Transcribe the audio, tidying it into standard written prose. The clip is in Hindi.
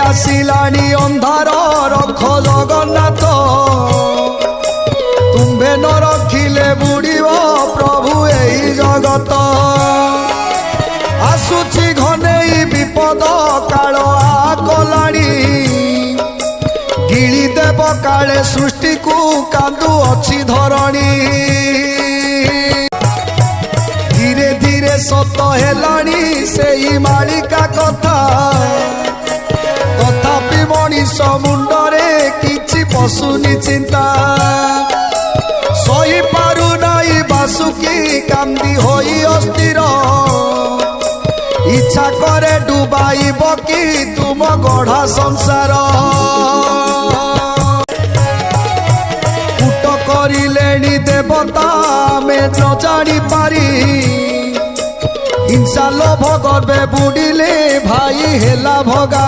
आसिलानी अंधार रख जगन्नाथ तुम्भे न रखिले बुड़ीब प्रभु एई जगत आसुची घनेई विपद काल आकलाणी गिली देव काले सृष्टि को कांदु अच्छी धरणी धीरे धीरे सत हेलाणी सेई मालिका कथा तथापि मनीष मुंडरे किछि पशुनी चिंता सही पारु नाई बासुकी कांदी होई अस्थिर इच्छा करे डुबाइब कि तुम गढ़ा संसार कूट करिलेनी देवता में न जानी पारी हिंसा लोभ गर्भे बुड़िले भाई हेला भगा।